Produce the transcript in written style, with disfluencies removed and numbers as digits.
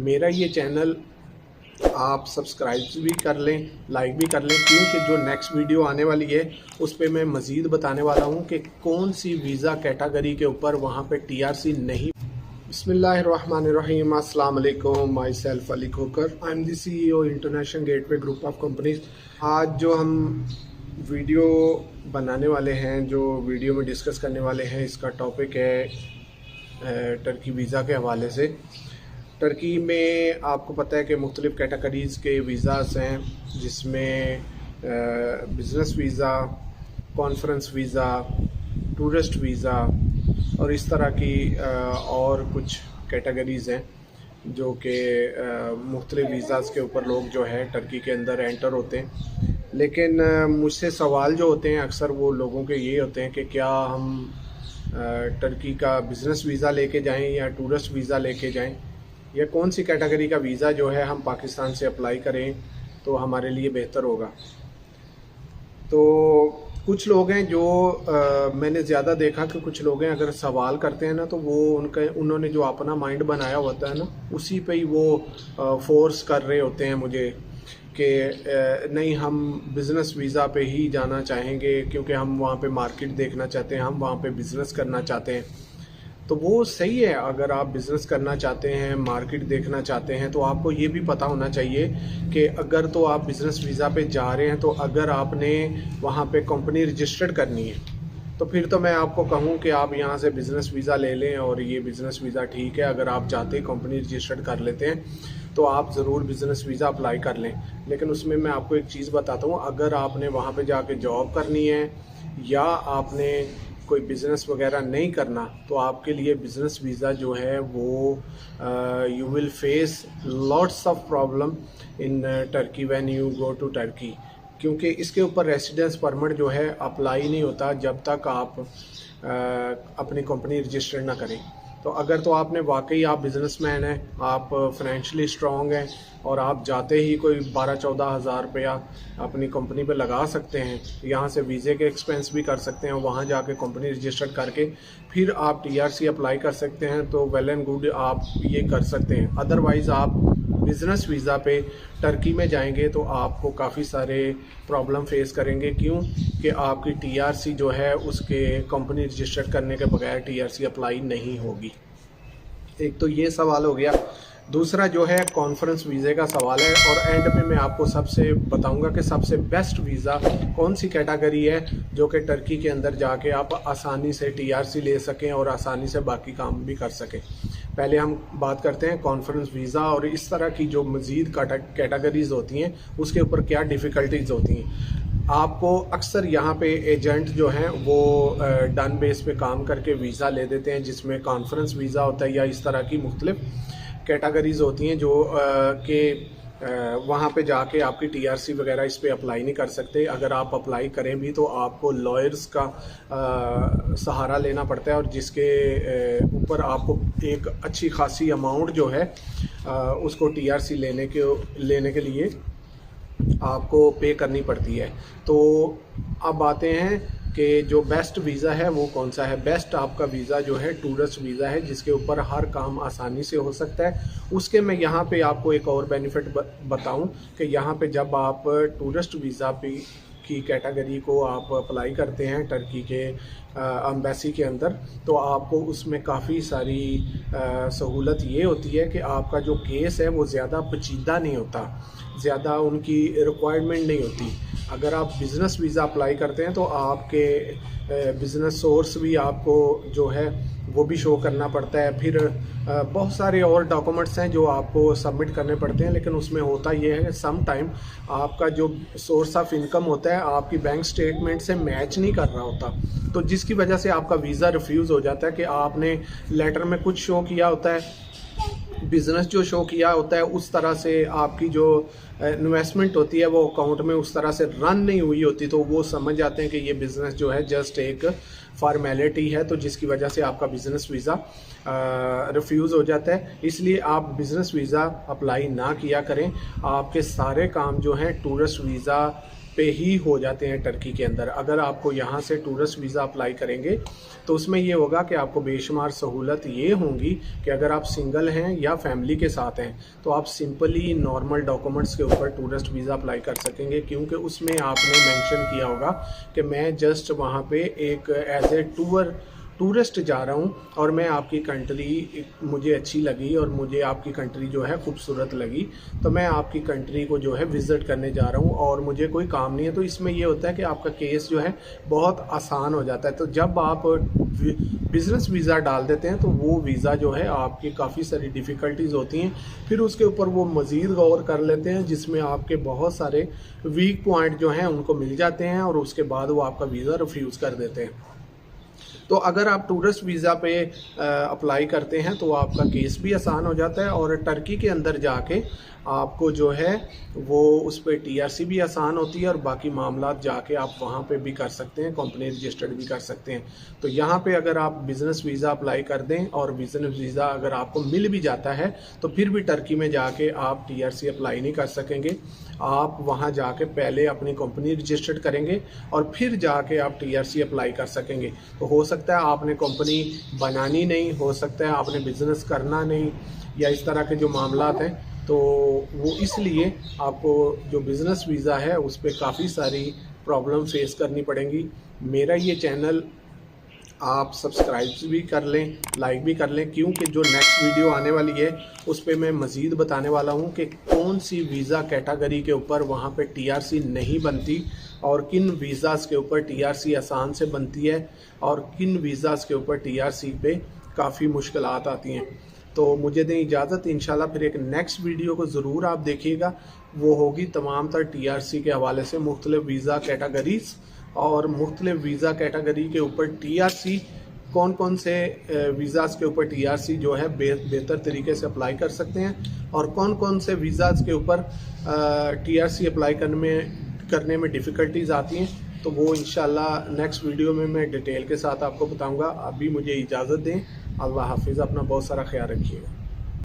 मेरा ये चैनल आप सब्सक्राइब भी कर लें, लाइक भी कर लें, क्योंकि जो नेक्स्ट वीडियो आने वाली है उस पे मैं मज़ीद बताने वाला हूँ कि कौन सी वीज़ा कैटेगरी के ऊपर वहाँ पे टीआरसी नहीं। बिस्मिल्लाहिर्रहमानिर्रहीम, अस्सलाम वालेकुम। Myself Ali Khokhar, I am the CEO international gateway group of companies. आज जो हम वीडियो बनाने वाले हैं, जो वीडियो में डिस्कस करने वाले हैं, इसका टॉपिक है टर्की वीज़ा के हवाले से। टर्की में आपको पता है कि मुख्तलिफ़ कैटेगरीज़ के वीज़ास हैं, जिसमें business visa, conference visa, tourist visa और इस तरह की और कुछ कैटेगरीज़ हैं जो कि मुख्तलिफ़ वीज़ास के ऊपर लोग जो है टर्की के अंदर एंटर होते हैं। लेकिन मुझसे सवाल जो होते हैं अक्सर वो लोगों के ये होते हैं कि क्या हम टर्की का बिज़नेस वीज़ा लेके जाएं या टूरिस्ट वीज़ा लेके जाएं, या कौन सी कैटेगरी का वीज़ा जो है हम पाकिस्तान से अप्लाई करें तो हमारे लिए बेहतर होगा। तो कुछ लोग हैं जो मैंने ज़्यादा देखा कि कुछ लोग हैं अगर सवाल करते हैं ना, तो वो उन्होंने जो अपना माइंड बनाया होता है ना, उसी पे ही वो फोर्स कर रहे होते हैं मुझे कि नहीं, हम बिज़नेस वीज़ा पे ही जाना चाहेंगे क्योंकि हम वहाँ पे मार्केट देखना चाहते हैं, हम वहाँ पे बिज़नेस करना चाहते हैं। तो वो सही है, अगर आप बिज़नेस करना चाहते हैं, मार्केट देखना चाहते हैं, तो आपको ये भी पता होना चाहिए कि अगर तो आप बिज़नेस वीज़ा पे जा रहे हैं, तो अगर आपने वहाँ पे कंपनी रजिस्टर्ड करनी है, तो फिर तो मैं आपको कहूँ कि आप यहाँ से बिज़नेस वीज़ा ले लें और ये बिज़नेस वीज़ा ठीक है। अगर आप चाहते हैं कंपनी रजिस्टर्ड कर लेते हैं तो आप ज़रूर बिज़नेस वीज़ा अप्लाई कर लें। लेकिन उसमें मैं आपको एक चीज़ बताता हूँ, अगर आपने वहाँ पे जाके जॉब करनी है या आपने कोई बिज़नेस वगैरह नहीं करना, तो आपके लिए बिज़नेस वीज़ा जो है वो you will face lots of problem in Turkey when you go to Turkey, क्योंकि इसके ऊपर रेसिडेंस परमिट जो है अप्लाई नहीं होता जब तक आप अपनी कंपनी रजिस्टर ना करें। तो अगर तो आपने वाकई आप बिज़नेसमैन हैं, आप फाइनेंशियली स्ट्रॉन्ग हैं और आप जाते ही कोई 12-14 हज़ार रुपया अपनी कंपनी पे लगा सकते हैं, यहाँ से वीज़े के एक्सपेंस भी कर सकते हैं, वहाँ जाके कंपनी रजिस्टर्ड करके फिर आप टीआरसी अप्लाई कर सकते हैं, तो वेल एंड गुड, आप ये कर सकते हैं। अदरवाइज़ आप बिज़नेस वीज़ा पे टर्की में जाएंगे तो आपको काफ़ी सारे प्रॉब्लम फेस करेंगे। क्यों कि आपकी टीआरसी जो है उसके कंपनी रजिस्टर्ड करने के बगैर टीआरसी अप्लाई नहीं होगी। एक तो ये सवाल हो गया। दूसरा जो है कॉन्फ्रेंस वीज़े का सवाल है, और एंड पे मैं आपको सबसे बताऊंगा कि सबसे बेस्ट वीज़ा कौन सी कैटेगरी है जो कि टर्की के अंदर जाके आप आसानी से टीआरसी ले सकें और आसानी से बाकी काम भी कर सकें। पहले हम बात करते हैं कॉन्फ्रेंस वीज़ा और इस तरह की जो मज़ीद कैटेगरीज़ होती हैं उसके ऊपर क्या डिफ़िकल्टीज़ होती हैं। आपको अक्सर यहाँ पे एजेंट जो हैं वो डन बेस पे काम करके वीज़ा ले देते हैं, जिसमें कॉन्फ्रेंस वीज़ा होता है या इस तरह की मुख्तलिफ कैटेगरीज़ होती हैं जो कि वहाँ पे जाके आपकी टीआरसी वगैरह इस पे अप्लाई नहीं कर सकते। अगर आप अप्लाई करें भी तो आपको लॉयर्स का सहारा लेना पड़ता है, और जिसके ऊपर आपको एक अच्छी खासी अमाउंट जो है उसको टीआरसी लेने के लिए आपको पे करनी पड़ती है। तो अब आते हैं कि जो बेस्ट वीज़ा है वो कौन सा है। बेस्ट आपका वीज़ा जो है टूरिस्ट वीज़ा है, जिसके ऊपर हर काम आसानी से हो सकता है। उसके मैं यहाँ पे आपको एक और बेनिफिट बताऊँ कि यहाँ पे जब आप टूरिस्ट वीज़ा पे की कैटेगरी को आप अप्लाई करते हैं टर्की के एम्बेसी के अंदर, तो आपको उसमें काफ़ी सारी सहूलत ये होती है कि आपका जो केस है वो ज़्यादा पेचीदा नहीं होता, ज़्यादा उनकी रिक्वायरमेंट नहीं होती। अगर आप बिज़नेस वीज़ा अप्लाई करते हैं तो आपके बिज़नेस सोर्स भी आपको जो है वो भी शो करना पड़ता है। फिर बहुत सारे और डॉक्यूमेंट्स हैं जो आपको सबमिट करने पड़ते हैं, लेकिन उसमें होता ये है सम टाइम आपका जो सोर्स ऑफ इनकम होता है आपकी बैंक स्टेटमेंट से मैच नहीं कर रहा होता, तो जिसकी वजह से आपका वीज़ा रिफ्यूज़ हो जाता है कि आपने लेटर में कुछ शो किया होता है, बिज़नेस जो शो किया होता है उस तरह से आपकी जो इन्वेस्टमेंट होती है वो अकाउंट में उस तरह से रन नहीं हुई होती, तो वो समझ जाते हैं कि ये बिज़नेस जो है जस्ट एक फॉर्मेलिटी है, तो जिसकी वजह से आपका बिज़नेस वीज़ा रिफ्यूज़ हो जाता है। इसलिए आप बिज़नेस वीज़ा अप्लाई ना किया करें, आपके सारे काम जो हैं टूरिस्ट वीज़ा पे ही हो जाते हैं टर्की के अंदर। अगर आपको यहाँ से टूरिस्ट वीज़ा अप्लाई करेंगे तो उसमें ये होगा कि आपको बेशुमार सहूलत ये होंगी कि अगर आप सिंगल हैं या फैमिली के साथ हैं तो आप सिंपली नॉर्मल डॉक्यूमेंट्स के ऊपर टूरिस्ट वीज़ा अप्लाई कर सकेंगे, क्योंकि उसमें आपने मेंशन किया होगा कि मैं जस्ट वहाँ पे एक एज ए टूरिस्ट जा रहा हूँ और मैं आपकी कंट्री मुझे अच्छी लगी और मुझे आपकी कंट्री जो है खूबसूरत लगी, तो मैं आपकी कंट्री को जो है विज़िट करने जा रहा हूँ और मुझे कोई काम नहीं है। तो इसमें ये होता है कि आपका केस जो है बहुत आसान हो जाता है। तो जब आप बिज़नेस वीज़ा डाल देते हैं तो वो वीज़ा जो है आपकी काफ़ी सारी डिफ़िकल्टीज़ होती हैं, फिर उसके ऊपर वो मज़ीद गौर कर लेते हैं जिसमें आपके बहुत सारे वीक पॉइंट जो हैं उनको मिल जाते हैं और उसके बाद वो आपका वीज़ा रिफ्यूज़ कर देते हैं। तो अगर आप टूरिस्ट वीज़ा पे अप्लाई करते हैं तो आपका केस भी आसान हो जाता है और टर्की के अंदर जाके आपको जो है वो उस पर टीआरसी भी आसान होती है और बाकी मामला जाके आप वहाँ पे भी कर सकते हैं, कंपनी रजिस्टर्ड भी कर सकते हैं। तो यहाँ पे अगर आप बिज़नेस वीज़ा अप्लाई कर दें और बिज़नेस वीज़ा अगर आपको मिल भी जाता है तो फिर भी टर्की में जाके आप टीआरसी अप्लाई नहीं कर सकेंगे। आप वहाँ जाके पहले अपनी कंपनी रजिस्टर्ड करेंगे और फिर जाके आप टीआरसी अप्लाई कर सकेंगे। तो हो सकता है आपने कंपनी बनानी नहीं, हो सकता है आपने बिज़नेस करना नहीं, या इस तरह के जो मामलात हैं, तो वो इसलिए आपको जो बिज़नेस वीज़ा है उस पर काफ़ी सारी प्रॉब्लम फेस करनी पड़ेंगी। मेरा ये चैनल आप सब्सक्राइब भी कर लें, लाइक भी कर लें, क्योंकि जो नेक्स्ट वीडियो आने वाली है उस पर मैं मज़ीद बताने वाला हूँ कि कौन सी वीज़ा कैटेगरी के ऊपर वहाँ पे टीआरसी नहीं बनती और किन वीज़ाज़ के ऊपर टीआरसी आसान से बनती है और किन वीज़ाज़ के ऊपर टीआरसी पे काफ़ी मुश्किलात आती हैं। तो मुझे दें इजाज़त, इंशाल्लाह फिर एक नेक्स्ट वीडियो को ज़रूर आप देखिएगा। वो होगी तमाम तर टीआरसी के हवाले से मुख्तलिफ वीज़ा कैटेगरीज़ और मुख्तलिफ वीज़ा कैटेगरी के ऊपर टीआरसी कौन कौन से वीज़ाज़ के ऊपर टीआरसी जो है बेहतर तरीके से अप्लाई कर सकते हैं और कौन कौन से वीज़ाज़ के ऊपर टीआरसी अप्लाई करने में डिफ़िकल्टीज़ आती हैं। तो वो इंशाल्लाह नेक्स्ट वीडियो में मैं डिटेल के साथ आपको बताऊंगा। अभी मुझे इजाज़त दें। अल्लाह हाफिज़, अपना बहुत सारा ख्याल रखिएगा।